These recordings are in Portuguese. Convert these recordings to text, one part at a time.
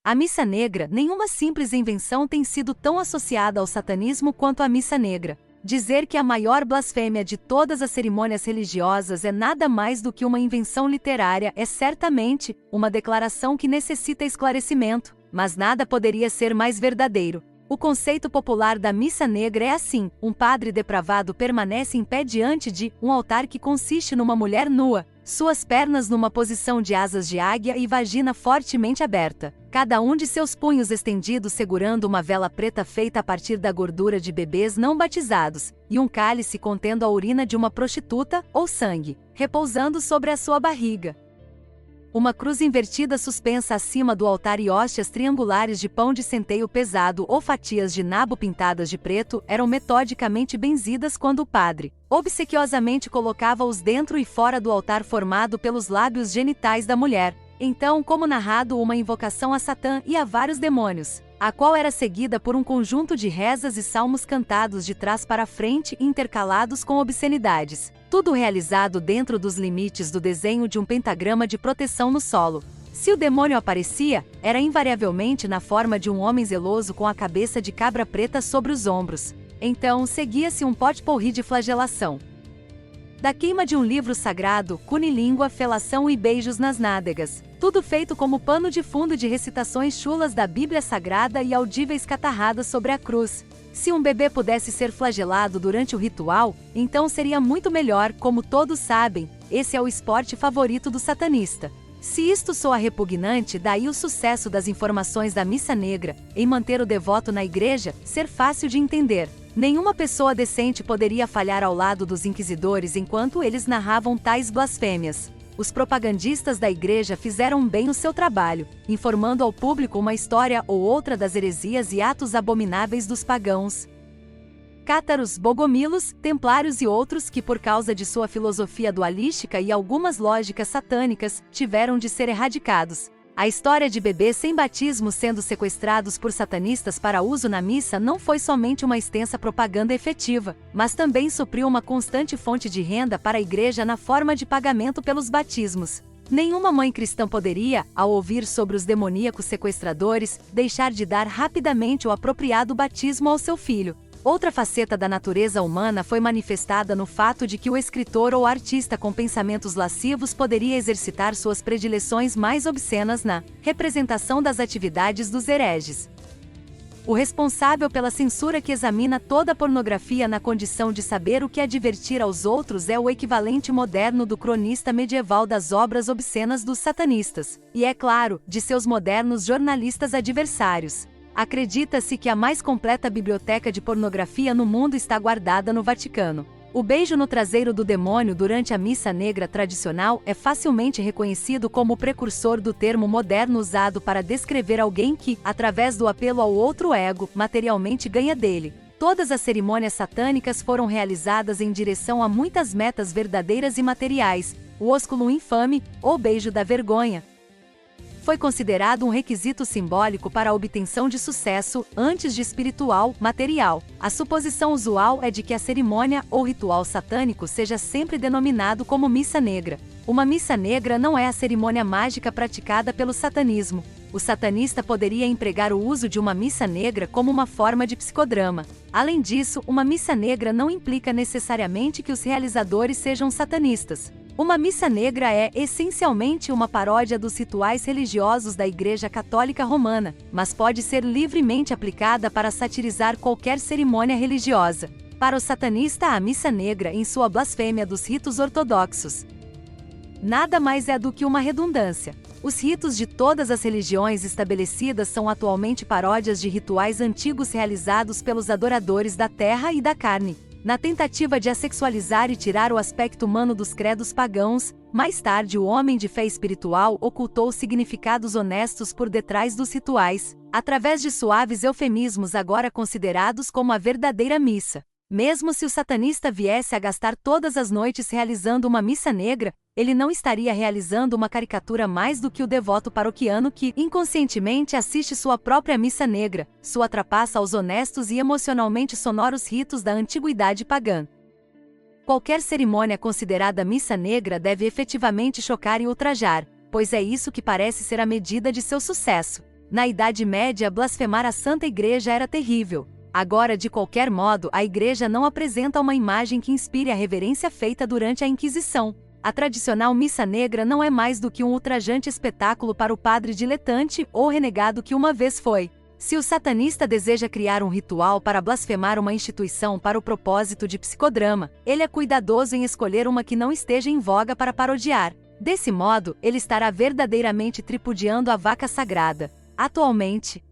A missa negra, nenhuma simples invenção tem sido tão associada ao satanismo quanto a missa negra. Dizer que a maior blasfêmia de todas as cerimônias religiosas é nada mais do que uma invenção literária é certamente uma declaração que necessita esclarecimento, mas nada poderia ser mais verdadeiro. O conceito popular da missa negra é assim: um padre depravado permanece em pé diante de um altar que consiste numa mulher nua, suas pernas numa posição de asas de águia e vagina fortemente aberta, cada um de seus punhos estendidos segurando uma vela preta feita a partir da gordura de bebês não batizados, e um cálice contendo a urina de uma prostituta, ou sangue, repousando sobre a sua barriga. Uma cruz invertida suspensa acima do altar e hóstias triangulares de pão de centeio pesado ou fatias de nabo pintadas de preto eram metodicamente benzidas quando o padre, obsequiosamente colocava-os dentro e fora do altar formado pelos lábios genitais da mulher. Então, como narrado, uma invocação a Satã e a vários demônios, a qual era seguida por um conjunto de rezas e salmos cantados de trás para frente e intercalados com obscenidades. Tudo realizado dentro dos limites do desenho de um pentagrama de proteção no solo. Se o demônio aparecia, era invariavelmente na forma de um homem zeloso com a cabeça de cabra preta sobre os ombros. Então, seguia-se um pot-pourri de flagelação. Da queima de um livro sagrado, cunilíngua, felação e beijos nas nádegas. Tudo feito como pano de fundo de recitações chulas da Bíblia Sagrada e audíveis catarradas sobre a cruz. Se um bebê pudesse ser flagelado durante o ritual, então seria muito melhor. Como todos sabem, esse é o esporte favorito do satanista. Se isto soa repugnante, daí o sucesso das informações da missa negra, em manter o devoto na igreja, ser fácil de entender. Nenhuma pessoa decente poderia falhar ao lado dos inquisidores enquanto eles narravam tais blasfêmias. Os propagandistas da igreja fizeram bem o seu trabalho, informando ao público uma história ou outra das heresias e atos abomináveis dos pagãos. Cátaros, bogomilos, templários e outros que, por causa de sua filosofia dualística e algumas lógicas satânicas, tiveram de ser erradicados. A história de bebês sem batismo sendo sequestrados por satanistas para uso na missa não foi somente uma extensa propaganda efetiva, mas também supriu uma constante fonte de renda para a igreja na forma de pagamento pelos batismos. Nenhuma mãe cristã poderia, ao ouvir sobre os demoníacos sequestradores, deixar de dar rapidamente o apropriado batismo ao seu filho. Outra faceta da natureza humana foi manifestada no fato de que o escritor ou artista com pensamentos lascivos poderia exercitar suas predileções mais obscenas na representação das atividades dos hereges. O responsável pela censura que examina toda a pornografia na condição de saber o que advertir aos outros é o equivalente moderno do cronista medieval das obras obscenas dos satanistas, e, é claro, de seus modernos jornalistas adversários. Acredita-se que a mais completa biblioteca de pornografia no mundo está guardada no Vaticano. O beijo no traseiro do demônio durante a missa negra tradicional é facilmente reconhecido como o precursor do termo moderno usado para descrever alguém que, através do apelo ao outro ego, materialmente ganha dele. Todas as cerimônias satânicas foram realizadas em direção a muitas metas verdadeiras e materiais. O ósculo infame, ou beijo da vergonha, foi considerado um requisito simbólico para a obtenção de sucesso, antes de espiritual, material. A suposição usual é de que a cerimônia ou ritual satânico seja sempre denominado como missa negra. Uma missa negra não é a cerimônia mágica praticada pelo satanismo. O satanista poderia empregar o uso de uma missa negra como uma forma de psicodrama. Além disso, uma missa negra não implica necessariamente que os realizadores sejam satanistas. Uma missa negra é, essencialmente, uma paródia dos rituais religiosos da Igreja Católica Romana, mas pode ser livremente aplicada para satirizar qualquer cerimônia religiosa. Para o satanista, a missa negra, em sua blasfêmia dos ritos ortodoxos, nada mais é do que uma redundância. Os ritos de todas as religiões estabelecidas são atualmente paródias de rituais antigos realizados pelos adoradores da terra e da carne, na tentativa de assexualizar e tirar o aspecto humano dos credos pagãos. Mais tarde, o homem de fé espiritual ocultou significados honestos por detrás dos rituais, através de suaves eufemismos agora considerados como a verdadeira missa. Mesmo se o satanista viesse a gastar todas as noites realizando uma missa negra, ele não estaria realizando uma caricatura mais do que o devoto paroquiano que, inconscientemente, assiste sua própria missa negra, sua trapaça aos honestos e emocionalmente sonoros ritos da antiguidade pagã. Qualquer cerimônia considerada missa negra deve efetivamente chocar e ultrajar, pois é isso que parece ser a medida de seu sucesso. Na Idade Média, blasfemar a Santa Igreja era terrível. Agora, de qualquer modo, a Igreja não apresenta uma imagem que inspire a reverência feita durante a Inquisição. A tradicional missa negra não é mais do que um ultrajante espetáculo para o padre diletante ou renegado que uma vez foi. Se o satanista deseja criar um ritual para blasfemar uma instituição para o propósito de psicodrama, ele é cuidadoso em escolher uma que não esteja em voga para parodiar. Desse modo, ele estará verdadeiramente tripudiando a vaca sagrada. Atualmente,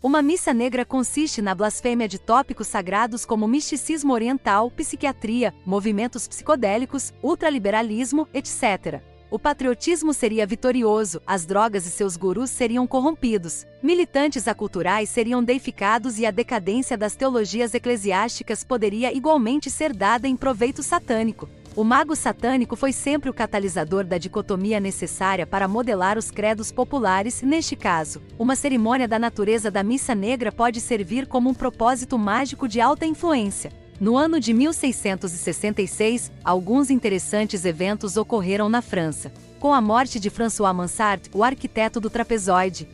uma missa negra consiste na blasfêmia de tópicos sagrados como misticismo oriental, psiquiatria, movimentos psicodélicos, ultraliberalismo, etc. O patriotismo seria vitorioso, as drogas e seus gurus seriam corrompidos, militantes aculturais seriam deificados e a decadência das teologias eclesiásticas poderia igualmente ser dada em proveito satânico. O mago satânico foi sempre o catalisador da dicotomia necessária para modelar os credos populares. Neste caso, uma cerimônia da natureza da missa negra pode servir como um propósito mágico de alta influência. No ano de 1666, alguns interessantes eventos ocorreram na França. Com a morte de François Mansart, o arquiteto do trapezoide,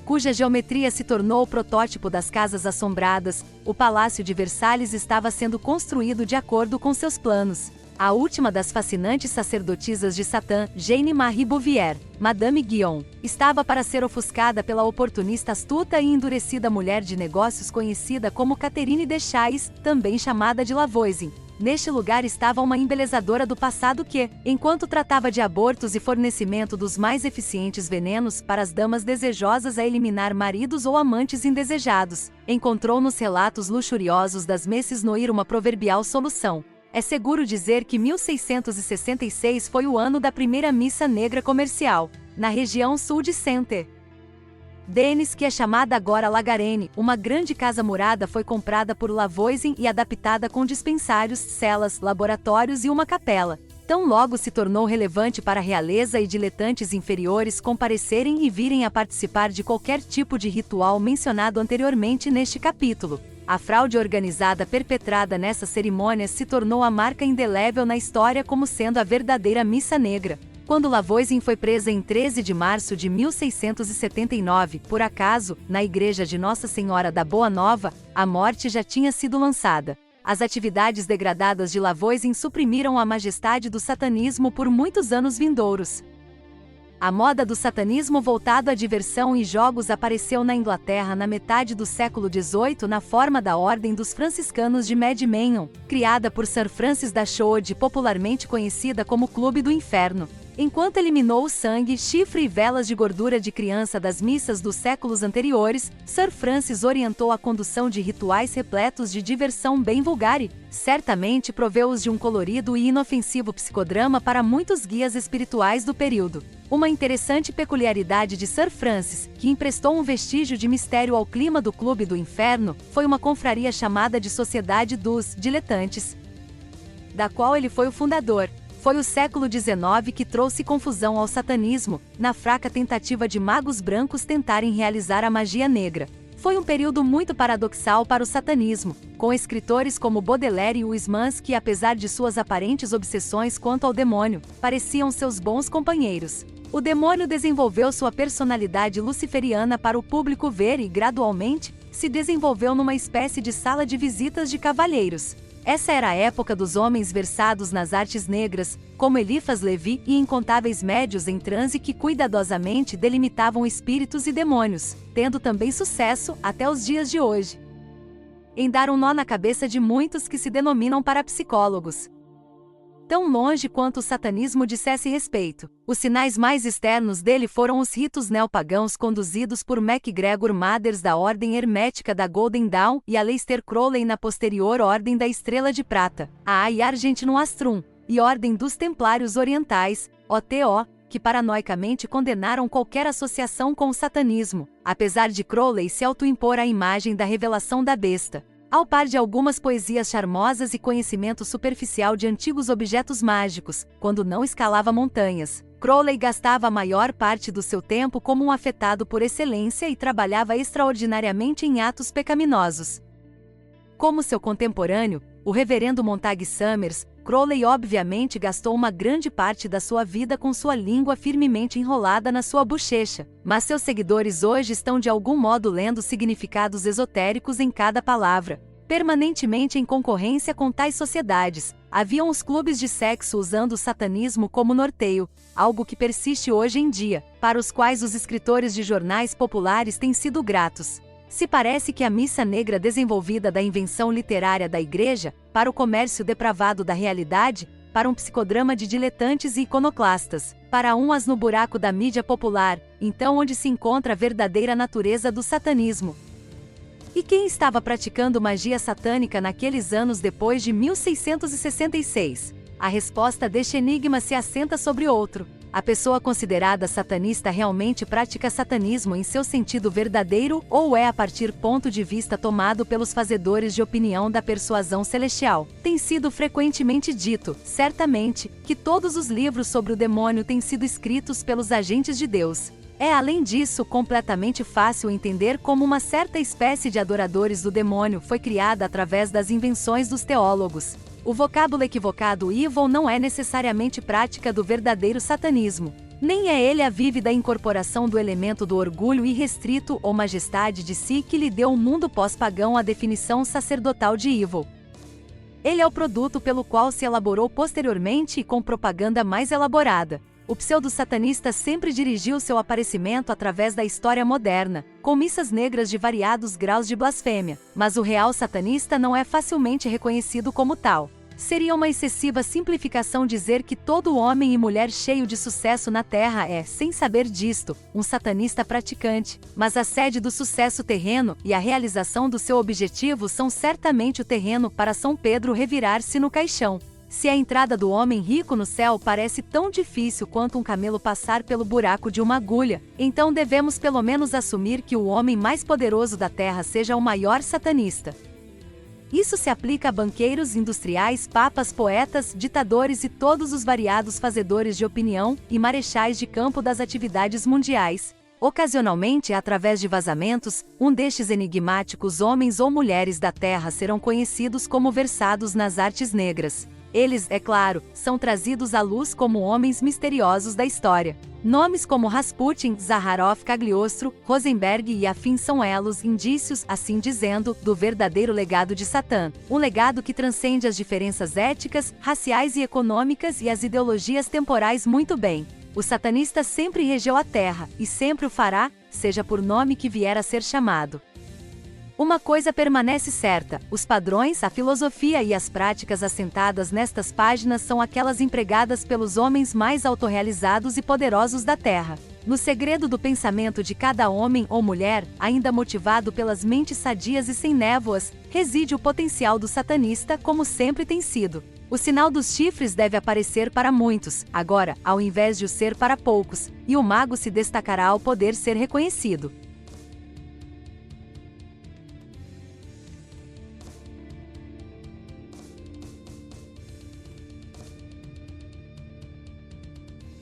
cuja geometria se tornou o protótipo das casas assombradas, o Palácio de Versalhes estava sendo construído de acordo com seus planos. A última das fascinantes sacerdotisas de Satã, Jeanne Marie Bouvier, Madame Guyon, estava para ser ofuscada pela oportunista astuta e endurecida mulher de negócios conhecida como Catherine de Chais, também chamada de Lavoisin. Neste lugar estava uma embelezadora do passado que, enquanto tratava de abortos e fornecimento dos mais eficientes venenos para as damas desejosas a eliminar maridos ou amantes indesejados, encontrou nos relatos luxuriosos das Mrs. Noir uma proverbial solução. É seguro dizer que 1666 foi o ano da primeira missa negra comercial, na região sul de Saint-Denis, que é chamada agora La Garenne. Uma grande casa murada foi comprada por Lavoisin e adaptada com dispensários, celas, laboratórios e uma capela. Tão logo se tornou relevante para a realeza e diletantes inferiores comparecerem e virem a participar de qualquer tipo de ritual mencionado anteriormente neste capítulo. A fraude organizada perpetrada nessas cerimônias se tornou a marca indelével na história como sendo a verdadeira missa negra. Quando Lavoisin foi presa em 13 de março de 1679, por acaso, na igreja de Nossa Senhora da Boa Nova, a morte já tinha sido lançada. As atividades degradadas de Lavoisin suprimiram a majestade do satanismo por muitos anos vindouros. A moda do satanismo voltado à diversão e jogos apareceu na Inglaterra na metade do século XVIII na forma da Ordem dos Franciscanos de Mad Menon, criada por Sir Francis Dashwood, popularmente conhecida como Clube do Inferno. Enquanto eliminou o sangue, chifre e velas de gordura de criança das missas dos séculos anteriores, Sir Francis orientou a condução de rituais repletos de diversão bem vulgar e, certamente, proveu-os de um colorido e inofensivo psicodrama para muitos guias espirituais do período. Uma interessante peculiaridade de Sir Francis, que emprestou um vestígio de mistério ao clima do Clube do Inferno, foi uma confraria chamada de Sociedade dos Diletantes, da qual ele foi o fundador. Foi o século XIX que trouxe confusão ao satanismo, na fraca tentativa de magos brancos tentarem realizar a magia negra. Foi um período muito paradoxal para o satanismo, com escritores como Baudelaire e Huysmans que, apesar de suas aparentes obsessões quanto ao demônio, pareciam seus bons companheiros. O demônio desenvolveu sua personalidade luciferiana para o público ver e, gradualmente, se desenvolveu numa espécie de sala de visitas de cavalheiros. Essa era a época dos homens versados nas artes negras, como Eliphas Levi e incontáveis médios em transe que cuidadosamente delimitavam espíritos e demônios, tendo também sucesso, até os dias de hoje, em dar um nó na cabeça de muitos que se denominam parapsicólogos. Tão longe quanto o satanismo dissesse respeito, os sinais mais externos dele foram os ritos neopagãos conduzidos por MacGregor Mathers da Ordem Hermética da Golden Dawn e Aleister Crowley na posterior Ordem da Estrela de Prata, a e Argentinum Astrum, e Ordem dos Templários Orientais, OTO, que paranoicamente condenaram qualquer associação com o satanismo, apesar de Crowley se autoimpor a imagem da revelação da besta. Ao par de algumas poesias charmosas e conhecimento superficial de antigos objetos mágicos, quando não escalava montanhas, Crowley gastava a maior parte do seu tempo como um afetado por excelência e trabalhava extraordinariamente em atos pecaminosos. Como seu contemporâneo, o reverendo Montague Summers, Crowley obviamente gastou uma grande parte da sua vida com sua língua firmemente enrolada na sua bochecha, mas seus seguidores hoje estão de algum modo lendo significados esotéricos em cada palavra. Permanentemente em concorrência com tais sociedades, haviam os clubes de sexo usando o satanismo como norteio, algo que persiste hoje em dia, para os quais os escritores de jornais populares têm sido gratos. Se parece que a missa negra desenvolvida da invenção literária da Igreja, para o comércio depravado da realidade, para um psicodrama de diletantes e iconoclastas, para um as no buraco da mídia popular, então onde se encontra a verdadeira natureza do satanismo? E quem estava praticando magia satânica naqueles anos depois de 1666? A resposta deste enigma se assenta sobre outro. A pessoa considerada satanista realmente pratica satanismo em seu sentido verdadeiro ou é a partir ponto de vista tomado pelos fazedores de opinião da persuasão celestial? Tem sido frequentemente dito, certamente, que todos os livros sobre o demônio têm sido escritos pelos agentes de Deus. É além disso completamente fácil entender como uma certa espécie de adoradores do demônio foi criada através das invenções dos teólogos. O vocábulo equivocado evil não é necessariamente prática do verdadeiro satanismo. Nem é ele a vívida incorporação do elemento do orgulho irrestrito ou majestade de si que lhe deu o mundo pós-pagão a definição sacerdotal de evil. Ele é o produto pelo qual se elaborou posteriormente e com propaganda mais elaborada. O pseudo-satanista sempre dirigiu seu aparecimento através da história moderna, com missas negras de variados graus de blasfêmia, mas o real satanista não é facilmente reconhecido como tal. Seria uma excessiva simplificação dizer que todo homem e mulher cheio de sucesso na Terra é, sem saber disto, um satanista praticante, mas a sede do sucesso terreno e a realização do seu objetivo são certamente o terreno para São Pedro revirar-se no caixão. Se a entrada do homem rico no céu parece tão difícil quanto um camelo passar pelo buraco de uma agulha, então devemos pelo menos assumir que o homem mais poderoso da Terra seja o maior satanista. Isso se aplica a banqueiros, industriais, papas, poetas, ditadores e todos os variados fazedores de opinião e marechais de campo das atividades mundiais. Ocasionalmente, através de vazamentos, um destes enigmáticos homens ou mulheres da Terra serão conhecidos como versados nas artes negras. Eles, é claro, são trazidos à luz como homens misteriosos da história. Nomes como Rasputin, Zaharov, Cagliostro, Rosenberg e afins são elos, indícios, assim dizendo, do verdadeiro legado de Satã. Um legado que transcende as diferenças éticas, raciais e econômicas e as ideologias temporais muito bem. O satanista sempre regeu a terra, e sempre o fará, seja por nome que vier a ser chamado. Uma coisa permanece certa: os padrões, a filosofia e as práticas assentadas nestas páginas são aquelas empregadas pelos homens mais autorrealizados e poderosos da Terra. No segredo do pensamento de cada homem ou mulher, ainda motivado pelas mentes sadias e sem névoas, reside o potencial do satanista, como sempre tem sido. O sinal dos chifres deve aparecer para muitos, agora, ao invés de o ser para poucos, e o mago se destacará ao poder ser reconhecido.